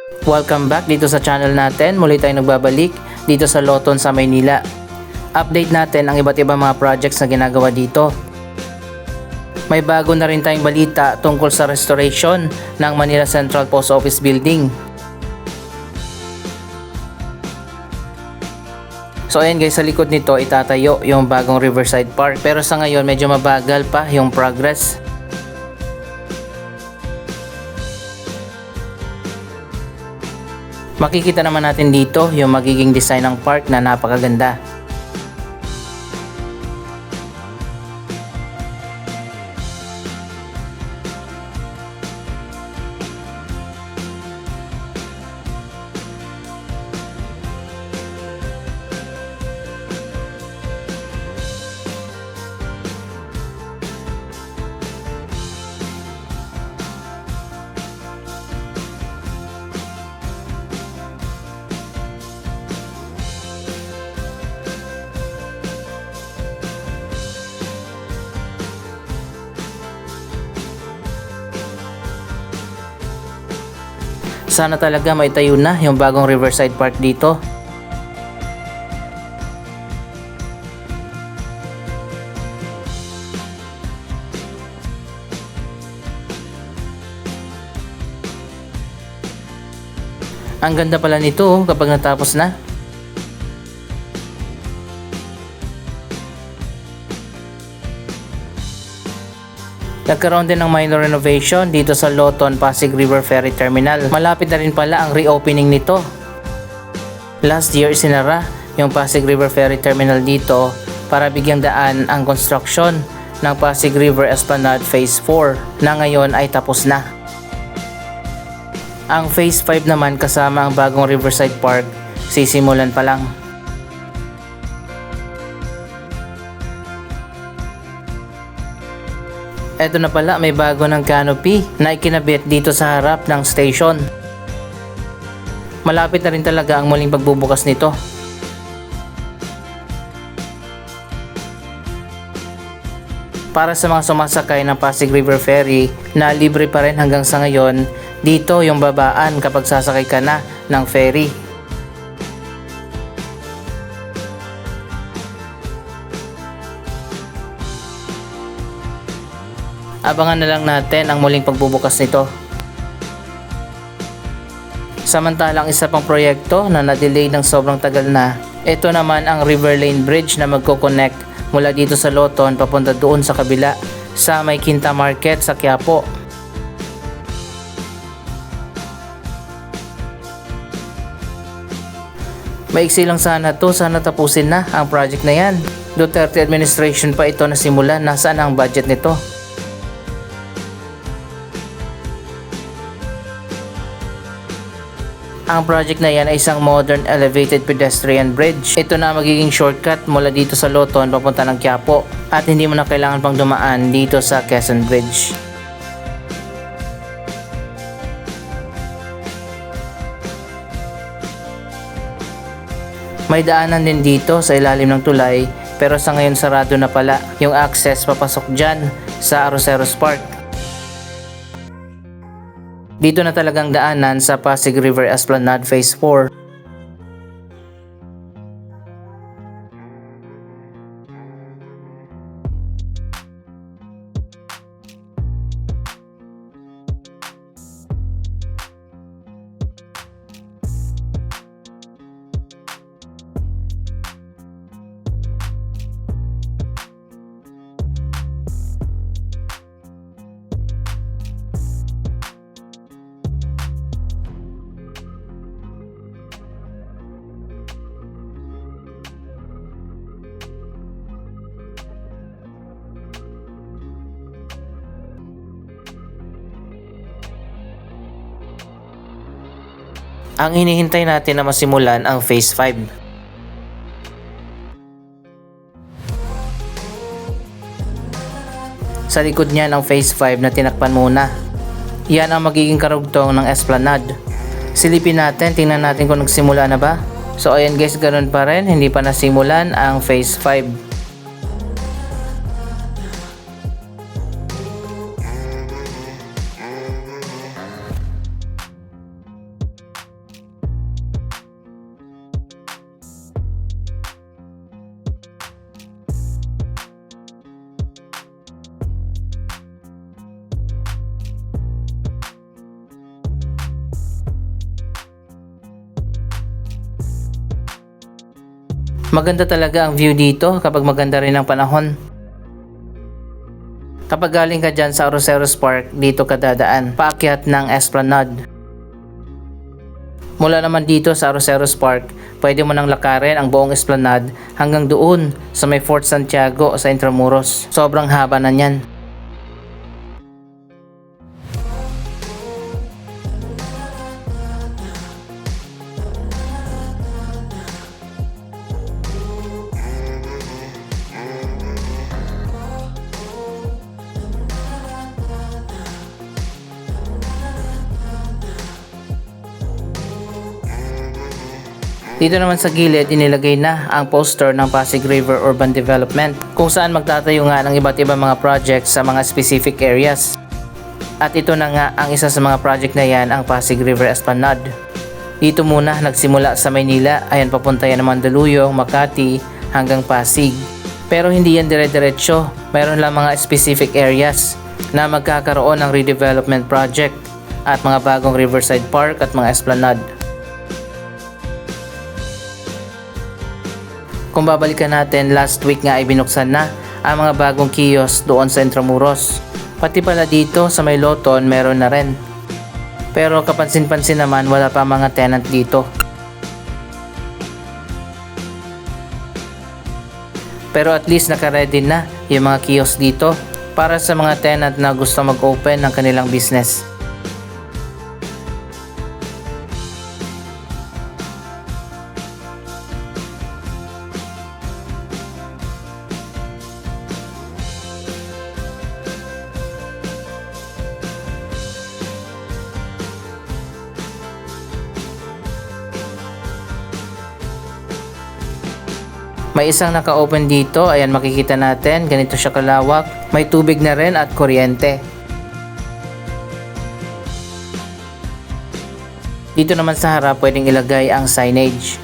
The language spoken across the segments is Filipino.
Welcome back dito sa channel natin. Muli tayong nagbabalik dito sa Loton sa Maynila. Update natin ang iba't ibang mga projects na ginagawa dito. May bago na rin tayong balita tungkol sa restoration ng Manila Central Post Office Building. So ayan guys, sa likod nito itatayo yung bagong Riverside Park. Pero sa ngayon medyo mabagal pa yung progress. Makikita naman natin dito yung magiging design ng park na napakaganda. Sana talaga maitayo na yung bagong Riverside Park dito. Ang ganda pala nito kapag natapos na. Nagkaroon din ng minor renovation dito sa Loton Pasig River Ferry Terminal. Malapit na rin pala ang reopening nito. Last year sinara yung Pasig River Ferry Terminal dito para bigyang daan ang construction ng Pasig River Esplanade Phase 4 na ngayon ay tapos na. Ang Phase 5 naman kasama ang bagong Riverside Park sisimulan pa lang. Eto na pala, may bago ng canopy na ikinabit dito sa harap ng station. Malapit na rin talaga ang muling pagbubukas nito. Para sa mga sumasakay ng Pasig River Ferry na libre pa rin hanggang sa ngayon, dito yung babaan kapag sasakay ka na ng ferry. Abangan na lang natin ang muling pagbubukas nito. Samantalang isa pang proyekto na na-delay ng sobrang tagal na, ito naman ang River Lane Bridge na magko-connect mula dito sa Loton papunta doon sa kabila sa may Quinta Market sa Quiapo. Maiksi lang sana to, sana tapusin na ang project na yan. Duterte administration pa ito nasimula, nasaan ang budget nito? Ang project na yan ay isang modern elevated pedestrian bridge. Ito na magiging shortcut mula dito sa Loton papunta ng Quiapo at hindi mo na kailangan pang dumaan dito sa Quezon Bridge. May daanan din dito sa ilalim ng tulay pero sa ngayon sarado na pala yung access papasok dyan sa Arroceros Park. Dito na talagang daanan sa Pasig River Esplanade Phase 4. Ang hinihintay natin na masimulan ang Phase 5. Sa likod niya ng Phase 5 na tinakpan muna. Yan ang magiging karugtong ng Esplanade. Silipin natin, tingnan natin kung nagsimula na ba. So ayan guys, ganun pa rin, hindi pa nasimulan ang Phase 5. Maganda talaga ang view dito kapag maganda rin ang panahon. Kapag galing ka dyan sa Arroceros Park, dito ka dadaan, paakyat ng Esplanade. Mula naman dito sa Arroceros Park, pwede mo nang lakarin ang buong Esplanade hanggang doon sa may Fort Santiago sa Intramuros. Sobrang haba na niyan. Dito naman sa gilid, inilagay na ang poster ng Pasig River Urban Development kung saan magtatayo nga ng iba't ibang mga projects sa mga specific areas. At ito na nga ang isa sa mga project na yan, ang Pasig River Esplanade. Dito muna nagsimula sa Maynila, ayan papunta yan ng Mandaluyong, Makati hanggang Pasig. Pero hindi yan dire-diretso, mayroon lang mga specific areas na magkakaroon ng redevelopment project at mga bagong riverside park at mga esplanade. Kung babalikan natin, last week nga ay binuksan na ang mga bagong kiosk doon sa Intramuros. Pati pala dito sa may Loton meron na rin. Pero kapansin-pansin naman wala pa mga tenant dito. Pero at least naka-ready na yung mga kiosk dito para sa mga tenant na gusto mag-open ng kanilang business. May isang naka-open dito, ayan makikita natin, ganito siya kalawak. May tubig na rin at kuryente. Dito naman sa harap pwedeng ilagay ang signage.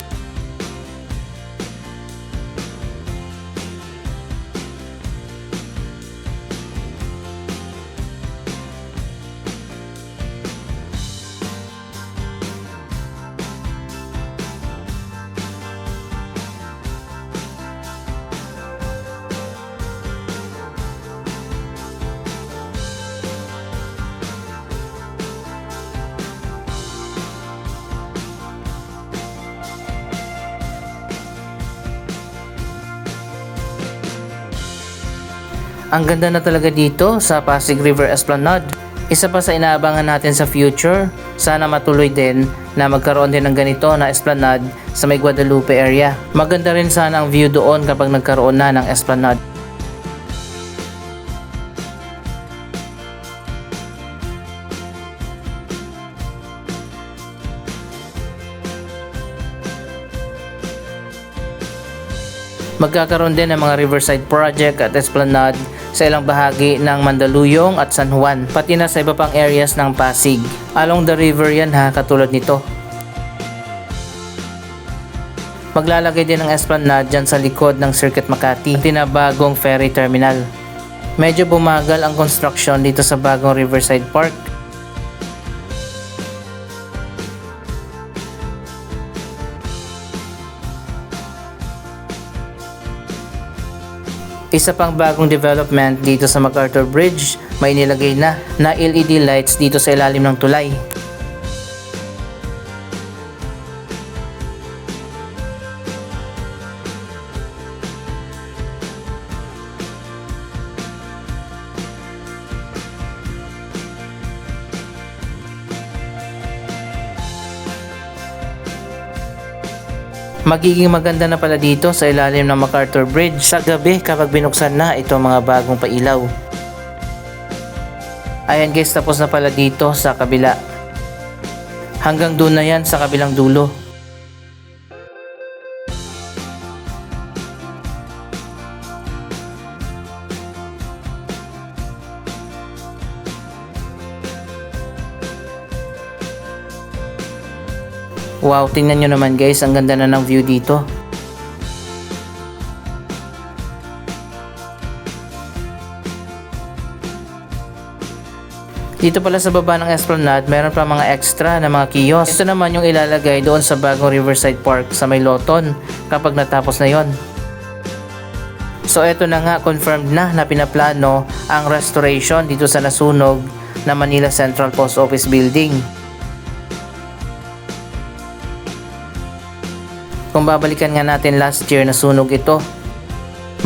Ang ganda na talaga dito sa Pasig River Esplanade. Isa pa sa inaabangan natin sa future, sana matuloy din na magkaroon din ng ganito na esplanade sa may Guadalupe area. Maganda rin sana ang view doon kapag nagkaroon na ng esplanade. Magkakaroon din ng mga riverside project at esplanade sa ilang bahagi ng Mandaluyong at San Juan, pati na sa iba pang areas ng Pasig. Along the river yan ha, katulad nito. Maglalagay din ng esplanade dyan sa likod ng Circuit Makati, pati na bagong ferry terminal. Medyo bumagal ang construction dito sa bagong Riverside Park. Isa pang bagong development dito sa MacArthur Bridge, may nilagay na LED lights dito sa ilalim ng tulay. Magiging maganda na pala dito sa ilalim ng MacArthur Bridge sa gabi kapag binuksan na itong mga bagong pailaw. Ayan guys, tapos na pala dito sa kabila. Hanggang doon na yan sa kabilang dulo. Wow, tingnan nyo naman guys, ang ganda na ng view dito. Dito pala sa baba ng Esplanade, meron pa mga extra na mga kiosk. Ito naman yung ilalagay doon sa bagong Riverside Park sa may Loton kapag natapos na yon. So eto na nga, confirmed na pinaplano ang restoration dito sa nasunog na Manila Central Post Office Building. Kung babalikan nga natin last year, nasunog ito.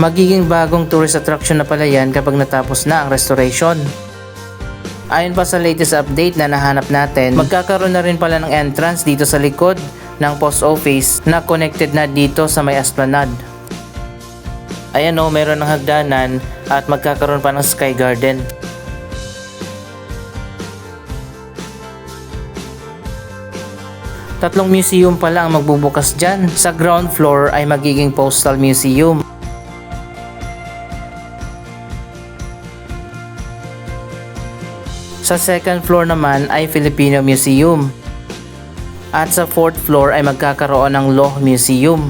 Magiging bagong tourist attraction na pala yan kapag natapos na ang restoration. Ayon pa sa latest update na nahanap natin, magkakaroon na rin pala ng entrance dito sa likod ng post office na connected na dito sa may Esplanade. Ayan o, meron ng hagdanan at magkakaroon pa ng Sky Garden. Tatlong museum pala ang magbubukas dyan. Sa ground floor ay magiging Postal Museum. Sa second floor naman ay Filipino Museum. At sa fourth floor ay magkakaroon ng Law Museum.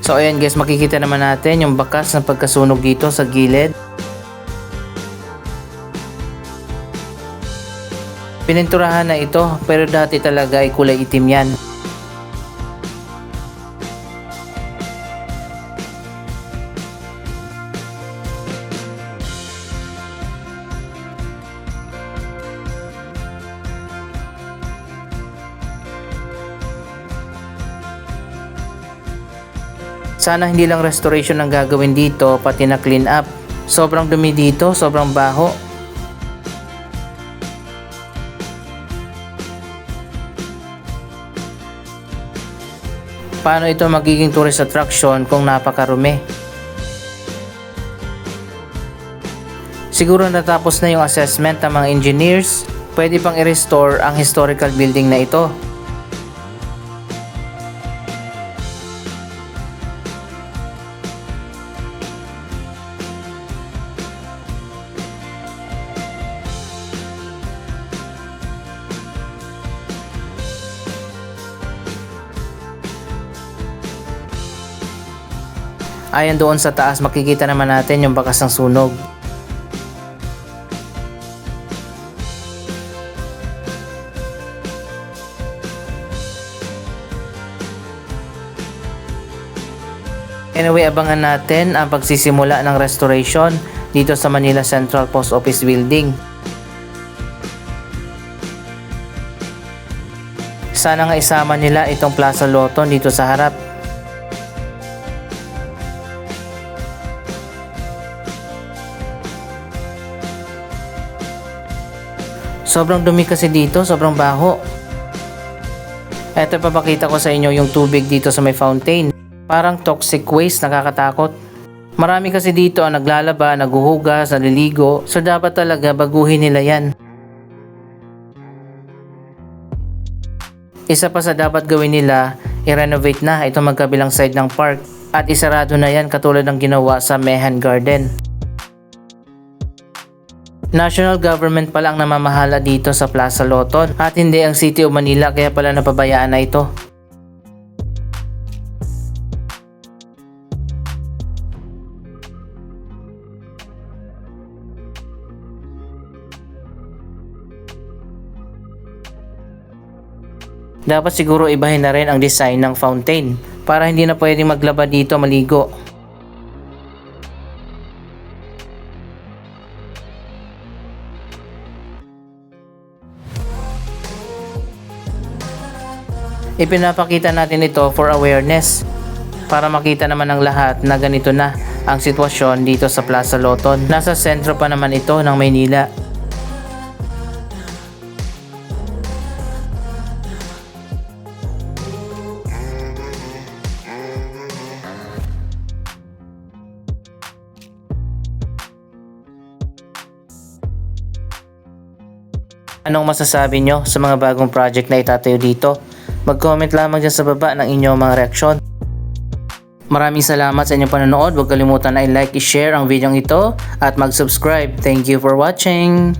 So ayan guys, makikita naman natin yung bakas ng pagkasunog dito sa gilid. Pininturahan na ito, pero dati talaga ay kulay itim yan. Sana hindi lang restoration ang gagawin dito, pati na clean up. Sobrang dumi dito, sobrang baho. Paano ito magiging tourist attraction kung napakarumi? Siguro natapos na yung assessment ng mga engineers, pwede pang i-restore ang historical building na ito. Ayan doon sa taas, makikita naman natin yung bakas ng sunog. Anyway, abangan natin ang pagsisimula ng restoration dito sa Manila Central Post Office Building. Sana nga isama nila itong Plaza Loton dito sa harap. Sobrang dumi kasi dito, sobrang baho. Eto, papakita ko sa inyo yung tubig dito sa may fountain. Parang toxic waste, nakakatakot. Marami kasi dito ang naglalaba, naguhugas, naliligo. So dapat talaga baguhin nila yan. Isa pa sa dapat gawin nila, i-renovate na itong magkabilang side ng park. At isarado na yan katulad ng ginawa sa Mehan Garden. National government pa lang namamahala dito sa Plaza Loton at hindi ang City of Manila, kaya pala napabayaan na ito. Dapat siguro ibahin na rin ang design ng fountain para hindi na pwedeng maglaba dito maligo. Ipinapakita natin ito for awareness para makita naman ng lahat na ganito na ang sitwasyon dito sa Plaza Loton. Nasa sentro pa naman ito ng Maynila. Anong masasabi nyo sa mga bagong project na itatayo dito? Mag-comment lamang dyan sa baba ng inyong mga reaksyon. Maraming salamat sa inyong panonood. Huwag kalimutan na i-like, i-share ang video ito at mag-subscribe. Thank you for watching!